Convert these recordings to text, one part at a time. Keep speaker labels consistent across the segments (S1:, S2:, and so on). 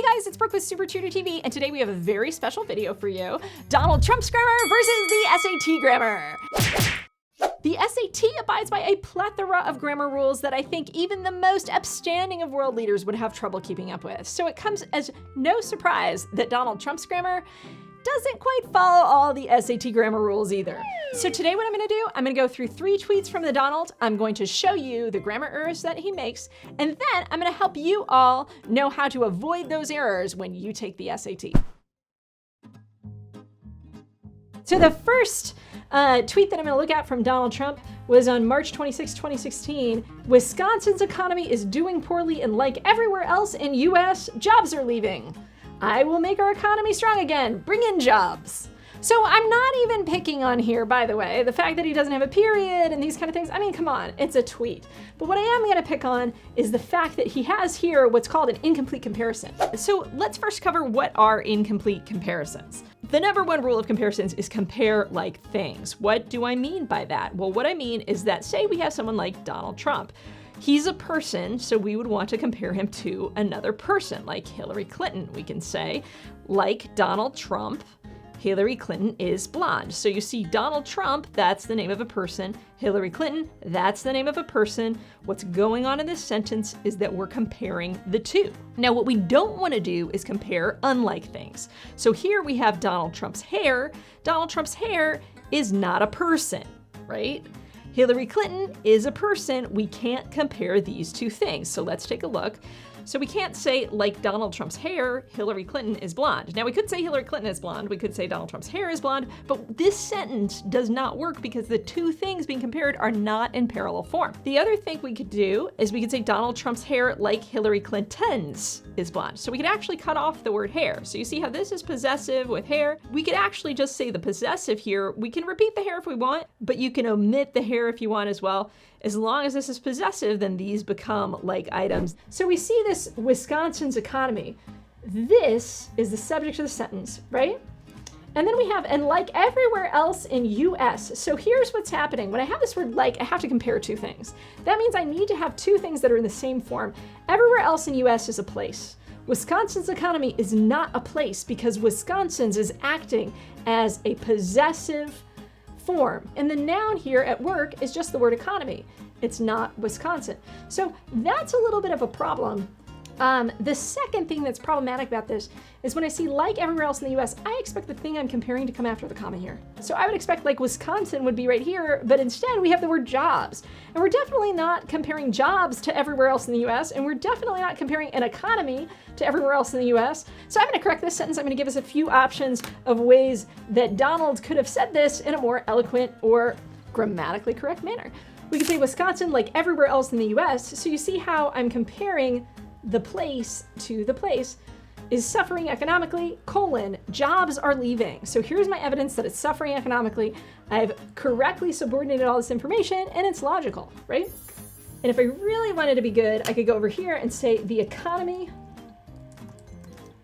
S1: Hey guys, it's Brooke with SupertutorTV, and today we have a very special video for you. Donald Trump's grammar versus the SAT grammar. The SAT abides by a plethora of grammar rules that I think even the most upstanding of world leaders would have trouble keeping up with. So it comes as no surprise that Donald Trump's grammar doesn't quite follow all the SAT grammar rules either. So today what I'm gonna do, I'm gonna go through 3 tweets from the Donald. I'm going to show you the grammar errors that he makes, and then I'm gonna help you all know how to avoid those errors when you take the SAT. So the first tweet that I'm gonna look at from Donald Trump was on March 26, 2016. Wisconsin's economy is doing poorly, and like everywhere else in US, jobs are leaving. I will make our economy strong again. Bring in jobs. So I'm not even picking on here, by the way, the fact that he doesn't have a period and these kind of things. I mean, come on, it's a tweet. But what I am gonna pick on is the fact that he has here what's called an incomplete comparison. So let's first cover what are incomplete comparisons. The number one rule of comparisons is compare like things. What do I mean by that? Well, what I mean is that say we have someone like Donald Trump. He's a person, so we would want to compare him to another person, like Hillary Clinton. We can say, like Donald Trump, Hillary Clinton is blonde. So you see Donald Trump, that's the name of a person. Hillary Clinton, that's the name of a person. What's going on in this sentence is that we're comparing the two. Now, what we don't want to do is compare unlike things. So here we have Donald Trump's hair. Donald Trump's hair is not a person, right? Hillary Clinton is a person. We can't compare these two things. So let's take a look. So we can't say like Donald Trump's hair, Hillary Clinton is blonde. Now we could say Hillary Clinton is blonde. We could say Donald Trump's hair is blonde, but this sentence does not work because the two things being compared are not in parallel form. The other thing we could do is we could say Donald Trump's hair like Hillary Clinton's is blonde. So we could actually cut off the word hair. So you see how this is possessive with hair? We could actually just say the possessive here. We can repeat the hair if we want, but you can omit the hair if you want as well. As long as this is possessive, then these become like items. So we see this Wisconsin's economy. This is the subject of the sentence, right? And then we have, and like everywhere else in US. So here's what's happening. When I have this word like, I have to compare two things. That means I need to have two things that are in the same form. Everywhere else in US is a place. Wisconsin's economy is not a place because Wisconsin's is acting as a possessive form. And the noun here at work is just the word economy. It's not Wisconsin. So that's a little bit of a problem. The second thing that's problematic about this is when I see like everywhere else in the US, I expect the thing I'm comparing to come after the comma here. So I would expect like Wisconsin would be right here, but instead we have the word jobs. And we're definitely not comparing jobs to everywhere else in the US, and we're definitely not comparing an economy to everywhere else in the US. So I'm gonna correct this sentence. I'm gonna give us a few options of ways that Donald could have said this in a more eloquent or grammatically correct manner. We could say Wisconsin like everywhere else in the US. So you see how I'm comparing the place to the place is suffering economically, jobs are leaving. So here's my evidence that it's suffering economically. I've correctly subordinated all this information and it's logical, right? And if I really wanted to be good, I could go over here and say the economy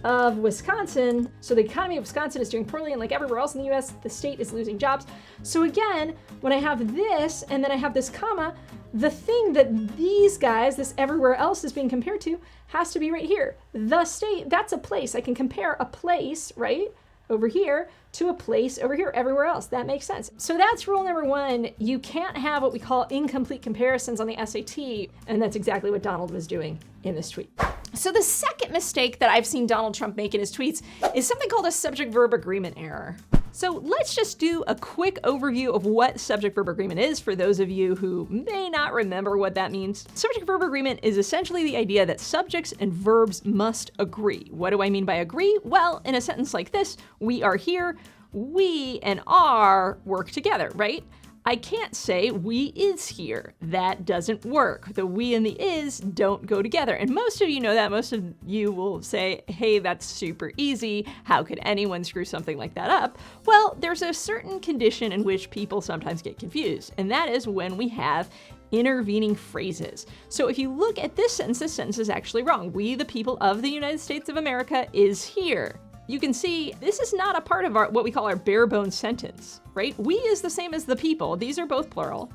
S1: of Wisconsin. So the economy of Wisconsin is doing poorly, and like everywhere else in the US, the state is losing jobs. So again, when I have this and then I have this comma, the thing that these guys, this everywhere else is being compared to, has to be right here. The state, that's a place. I can compare a place, right, over here to a place over here, everywhere else. That makes sense. So that's rule number 1. You can't have what we call incomplete comparisons on the SAT, and that's exactly what Donald was doing in this tweet. So the second mistake that I've seen Donald Trump make in his tweets is something called a subject-verb agreement error. So let's just do a quick overview of what subject-verb agreement is for those of you who may not remember what that means. Subject-verb agreement is essentially the idea that subjects and verbs must agree. What do I mean by agree? Well, in a sentence like this, we are here, we and are work together, right? I can't say we is here. That doesn't work. The we and the is don't go together. And most of you know that. Most of you will say, hey, that's super easy. How could anyone screw something like that up? Well, there's a certain condition in which people sometimes get confused, and that is when we have intervening phrases. So if you look at this sentence is actually wrong. We, the people of the United States of America, is here. You can see this is not a part of what we call our bare bones sentence, right? We is the same as the people. These are both plural.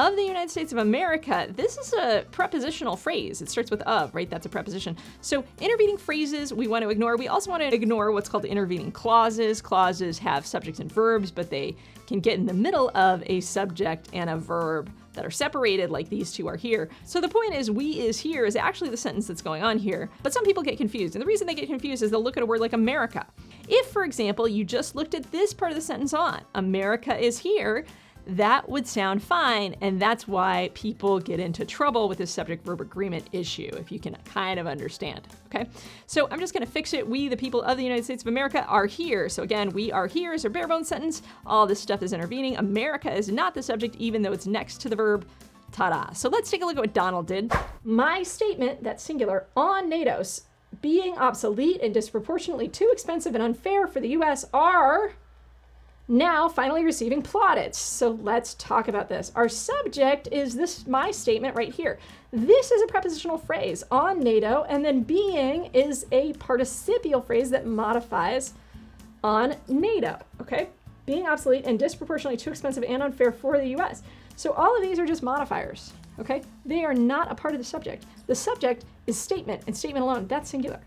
S1: of the United States of America, this is a prepositional phrase. It starts with of, right? That's a preposition. So intervening phrases we want to ignore. We also want to ignore what's called intervening clauses. Clauses have subjects and verbs, but they can get in the middle of a subject and a verb that are separated like these two are here. So the point is we is here is actually the sentence that's going on here, but some people get confused. And the reason they get confused is they'll look at a word like America. If, for example, you just looked at this part of the sentence on, America is here, that would sound fine, and that's why people get into trouble with this subject-verb agreement issue, if you can kind of understand, okay? So I'm just gonna fix it. We, the people of the United States of America, are here. So again, we are here is our bare bones sentence. All this stuff is intervening. America is not the subject, even though it's next to the verb. Ta-da. So let's take a look at what Donald did. My statement, that's singular, on NATO's being obsolete and disproportionately too expensive and unfair for the US are now finally receiving plaudits. So let's talk about this. Our subject is this, my statement right here. This is a prepositional phrase on NATO, and then being is a participial phrase that modifies on NATO, okay? Being obsolete and disproportionately too expensive and unfair for the US. So all of these are just modifiers, okay? They are not a part of the subject. The subject is statement, and statement alone, that's singular.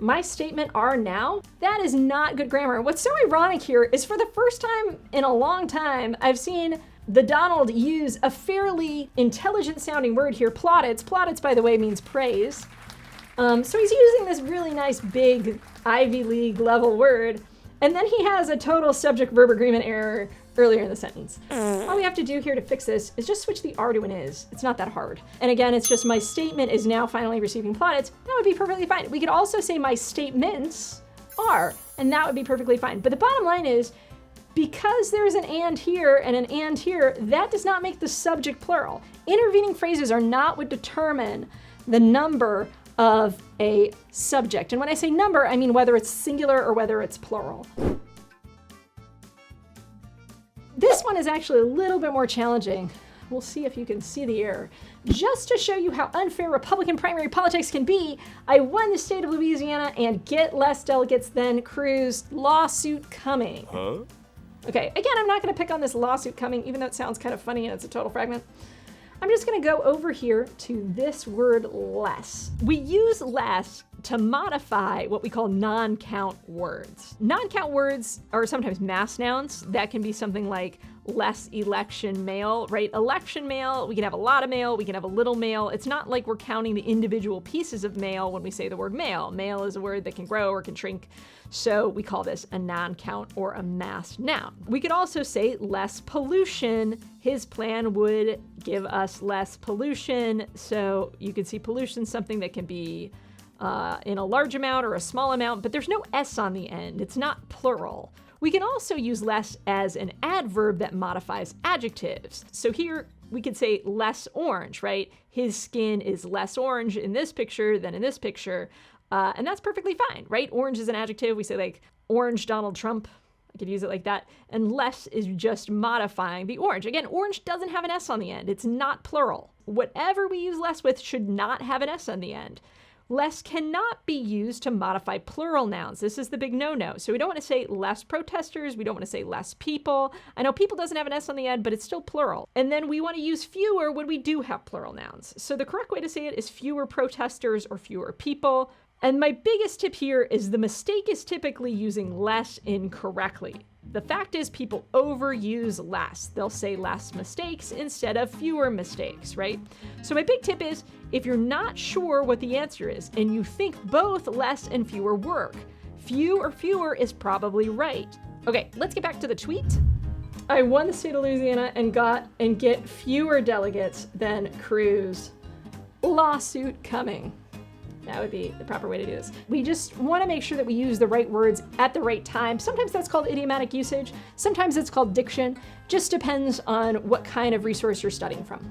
S1: My statement are now, that is not good grammar. What's so ironic here is for the first time in a long time, I've seen the Donald use a fairly intelligent sounding word here, plaudits. Plaudits, by the way, means praise. So he's using this really nice big Ivy League level word, and then he has a total subject-verb agreement error earlier in the sentence. All we have to do here to fix this is just switch the are to an is. It's not that hard. And again, it's just my statement is now finally receiving plaudits. That would be perfectly fine. We could also say my statements are, and that would be perfectly fine. But the bottom line is, because there's an and here and an and here, that does not make the subject plural. Intervening phrases are not what determine the number of a subject. And when I say number, I mean whether it's singular or whether it's plural. This one is actually a little bit more challenging. We'll see if you can see the error. Just to show you how unfair Republican primary politics can be, I won the state of Louisiana and get less delegates than Cruz. Lawsuit coming.
S2: Huh?
S1: Okay, again, I'm not gonna pick on this lawsuit coming, even though it sounds kind of funny and it's a total fragment. I'm just gonna go over here to this word less. We use less to modify what we call non-count words. Non-count words are sometimes mass nouns. That can be something like less election mail, right? Election mail, we can have a lot of mail, we can have a little mail. It's not like we're counting the individual pieces of mail when we say the word mail. Mail is a word that can grow or can shrink. So we call this a non-count or a mass noun. We could also say less pollution. His plan would give us less pollution. So you could see pollution, something that can be in a large amount or a small amount, but there's no S on the end. It's not plural. We can also use less as an adverb that modifies adjectives. So here we could say less orange, right? His skin is less orange in this picture than in this picture. And that's perfectly fine, right? Orange is an adjective. We say like orange Donald Trump. I could use it like that. And less is just modifying the orange. Again, orange doesn't have an S on the end. It's not plural. Whatever we use less with should not have an S on the end. Less cannot be used to modify plural nouns. This is the big no-no. So we don't want to say less protesters. We don't want to say less people. I know people doesn't have an S on the end, but it's still plural. And then we want to use fewer when we do have plural nouns. So the correct way to say it is fewer protesters or fewer people. And my biggest tip here is the mistake is typically using less incorrectly. The fact is people overuse less. They'll say less mistakes instead of fewer mistakes, right? So my big tip is if you're not sure what the answer is and you think both less and fewer work, few or fewer is probably right. Okay, let's get back to the tweet. I won the state of Louisiana and get fewer delegates than Cruz. Lawsuit coming. That would be the proper way to do this. We just want to make sure that we use the right words at the right time. Sometimes that's called idiomatic usage. Sometimes it's called diction. Just depends on what kind of resource you're studying from.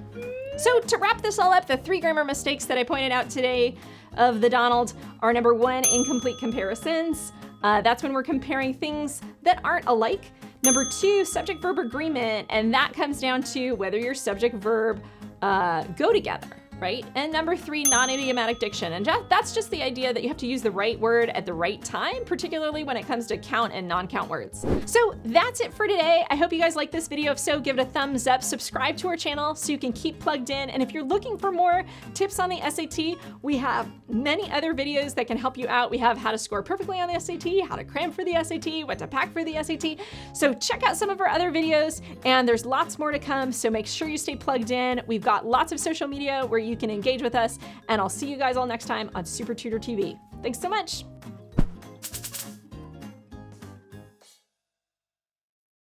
S1: So to wrap this all up, the 3 grammar mistakes that I pointed out today of the Donald are number 1, incomplete comparisons. That's when we're comparing things that aren't alike. Number 2, subject-verb agreement. And that comes down to whether your subject-verb go together. right? And number 3, non-idiomatic diction. And that's just the idea that you have to use the right word at the right time, particularly when it comes to count and non-count words. So that's it for today. I hope you guys liked this video. If so, give it a thumbs up, subscribe to our channel so you can keep plugged in. And if you're looking for more tips on the SAT, we have many other videos that can help you out. We have how to score perfectly on the SAT, how to cram for the SAT, what to pack for the SAT. So check out some of our other videos, and there's lots more to come. So make sure you stay plugged in. We've got lots of social media where you can engage with us, and I'll see you guys all next time on Super Tutor TV. Thanks so much.